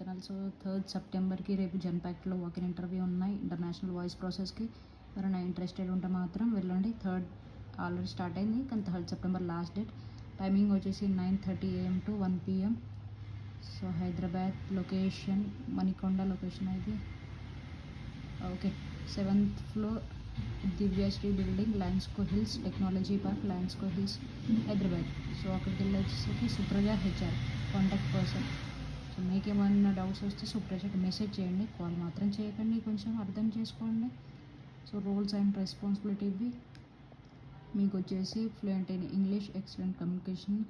Channel. So 3rd సెప్టెంబర్కి రేపు జన్పాక్ట్లో walk in interview ఉన్నాయి international voice ప్రాసెస్కి. ఎవరైనా ఇంట్రెస్టెడ్ ఉంటే మాత్రం వెళ్ళండి. 3rd ఆల్రెడీ స్టార్ట్ అయింది, కానీ 3rd September last date. Timing వచ్చేసి 9:30 AM to 1 PM. So Hyderabad location Manikonda location అయితే okay. 7th floor Divyasree building, Lanco hills technology park, Lanco hills, Hyderabad. So అక్కడికి వెళ్ళేసరికి Supraja HR contact person. So మీకేమన్నా డౌట్స్ వస్తే సుప్రజకి మెసేజ్ చేయండి, కాల్ మాత్రం చేయకండి. కొంచెం అర్థం చేసుకోండి. సో రోల్స్ అండ్ రెస్పాన్సిబిలిటీ ఇవి మీకు వచ్చేసి fluent in English, excellent communication,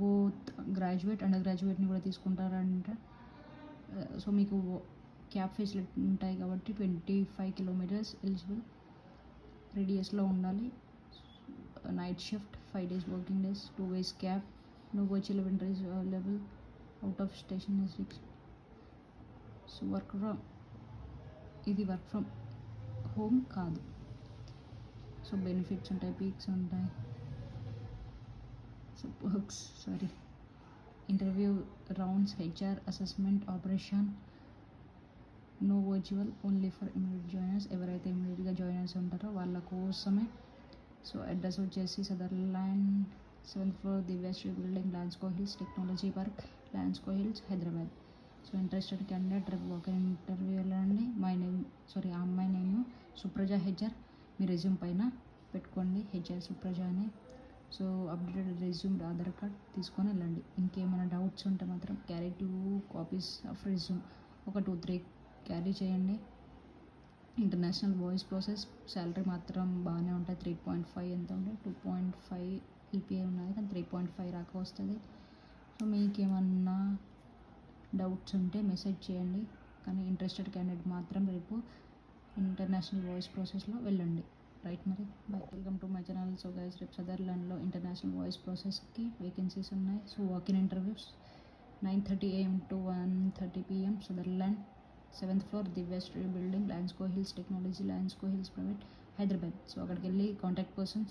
both graduate under గ్రాడ్యుయేట్ని కూడా తీసుకుంటారంట. సో మీకు క్యాబ్ ఫెసిలిటీ ఉంటాయి కాబట్టి 25 kilometers ఎలిజిబుల్ రేడియస్లో ఉండాలి. Night shift, 5 days working days, 2 ways cab, no virtual interviews available, out of station is. So work from home కాదు. So benefits ఉంటాయి, పీక్స్ ఉంటాయి. So works interview rounds, HR assessment, operation, no virtual, only for immediate joiners. ఎవరైతే ఇమీడియట్గా joiners ఉంటారో వాళ్ళ కోసమే. So address వచ్చేసి Sutherland 7th floor Divyasree building, Lanco hills technology park, Lanco hills, Hyderabad. So interested candidate రేపు వాకిన్ ఇంటర్వ్యూ వెళ్ళండి. ఆ అమ్మాయి నేమ్ సుప్రజ HR. మీ రెజ్యూమ్ పైన పెట్టుకోండి HR సుప్రజ అని. So updated resume, Aadhaar card తీసుకొని వెళ్ళండి. ఇంకేమైనా డౌట్స్ ఉంటే మాత్రం క్యారీ 2 copies ఆఫ్ రెజ్యూమ్, ఒక 2-3 క్యారీ చేయండి. ఇంటర్నేషనల్ వాయిస్ ప్రాసెస్ శాలరీ మాత్రం బాగానే ఉంటాయి. 3.5 ఎంత ఉంటాయి, 2.5 LPA ఉన్నది, కానీ 3.5 రాక వస్తుంది. సో మీకేమన్నా డౌట్స్ ఉంటే మెసేజ్ చేయండి, కానీ ఇంట్రెస్టెడ్ క్యాండిడేట్ మాత్రం రేపు ఇంటర్నేషనల్ వాయిస్ ప్రాసెస్లో వెళ్ళండి. రైట్, మరి bye. Welcome to my channel. So guys, రేపు సదర్లాండ్లో ఇంటర్నేషనల్ వాయిస్ ప్రాసెస్కి వేకెన్సీస్ ఉన్నాయి. So walk in interviews 9:30 AM to 1:30 PM, Sutherland 7th floor Divyasree building, Lanco hills technology, Lanco hills private, Hyderabad. So అక్కడికి వెళ్ళి contact person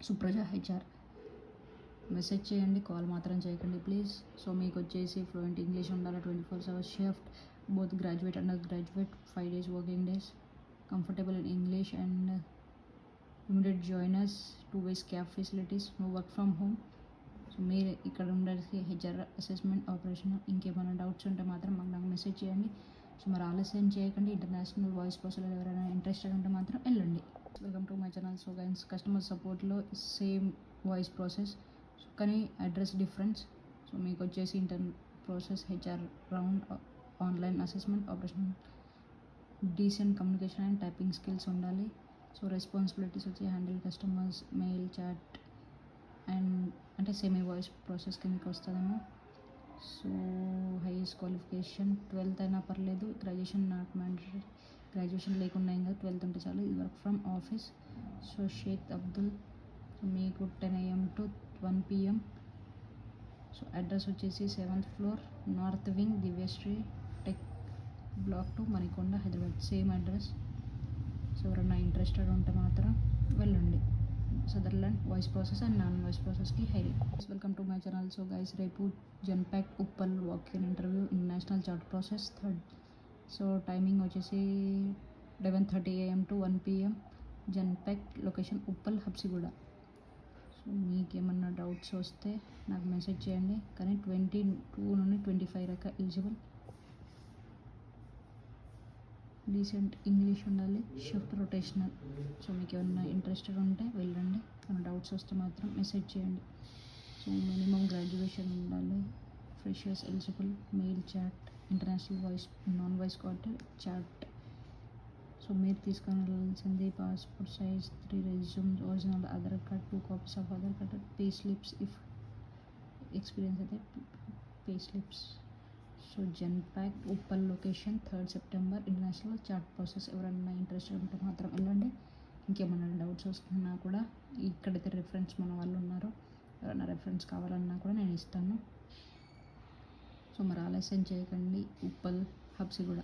Supraja HR. Message చేయండి, కాల్ మాత్రం చేయకండి ప్లీజ్. సో మీకు వచ్చేసి ఫ్లూయెంట్ ఇంగ్లీష్ ఉండాలి, 24 hours shift, both graduate undergraduate, 5 days working days, comfortable in English and immediate joiners, 2 ways cab facilities, no work from home. So మీరు ఇక్కడ ఉండాల్సి HR assessment, operation. ఇంకేమైనా doubts ఉంటే మాత్రం నాకు మెసేజ్ చేయండి. సో మరి ఆలస్యం చేయకండి. ఇంటర్నేషనల్ వాయిస్ ప్రాసెస్లో ఎవరైనా ఇంట్రెస్టెడ్ ఉంటే మాత్రం వెళ్ళండి. Welcome to my channel. So guys, customer సపోర్ట్లో సేమ్ వాయిస్ ప్రాసెస్, కానీ అడ్రస్ డిఫరెన్స్. సో మీకు వచ్చేసి process HR round, online assessment, operation, decent communication and typing skills ఉండాలి. సో రెస్పాన్సిబిలిటీస్ వచ్చి handle customers, mail, chat and అంటే semi voice process కిందకి వస్తుందేమో. So highest qualification 12th అయినా పర్లేదు, గ్రాడ్యుయేషన్ నాట్ మ్యాండటరీ. గ్రాడ్యుయేషన్ లేకుండా ఏం కాదు, 12th ఉంటే చాలు. ఇది work from office. So Shaik Abdul. So మీకు 10 AM to 1 PM. So address వచ్చేసి 7th floor north wing Divyasree tech block 2 Manikonda, Hyderabad. Same address. So ఎవరైనా ఇంట్రెస్టెడ్ ఉంటే మాత్రం వెళ్ళండి. Sutherland voice process and non voice ప్రాసెస్కి hiring. Welcome to my channel. So guys, రేపు Genpact Uppal walk in interview international chat process 3rd. So timing వచ్చేసి 11:30 AM to 1 PM, Genpact location Uppal, Habsiguda. So మీకేమన్నా doubts వస్తే నాకు మెసేజ్ చేయండి, కానీ 22 నుండి 25 దాకా ఎలిజిబుల్. డీసెంట్ ఇంగ్లీష్ ఉండాలి, షిఫ్ట్ రొటేషనల్. సో మీకు ఏమన్నా ఇంట్రెస్టెడ్ ఉంటే వెళ్ళండి, ఏమైనా డౌట్స్ వస్తే మాత్రం మెసేజ్ చేయండి. సో మినిమం గ్రాడ్యుయేషన్ ఉండాలి, freshers eligible, mail, chat, international voice, non voice కాబట్టి చాట్. సో మీరు తీసుకొని వెళ్ళాల్సింది passport size 3 resumes, original Aadhaar card, 2 copies of Aadhaar card, pay slips, if experience అయితే pay slips. So Genpact Uppal location 3rd September international chat process. ఎవరైనా interested ఉంటే మాత్రం వెళ్ళండి. ఇంకేమైనా డౌట్స్ వస్తున్నా కూడా ఇక్కడైతే రెఫరెన్స్ మన వాళ్ళు ఉన్నారు, ఎవరైనా రెఫరెన్స్ కావాలన్నా కూడా నేను ఇస్తాను. సో మరి ఆలస్యం చేయకండి. ఉప్పల్, హబ్సిగూడ.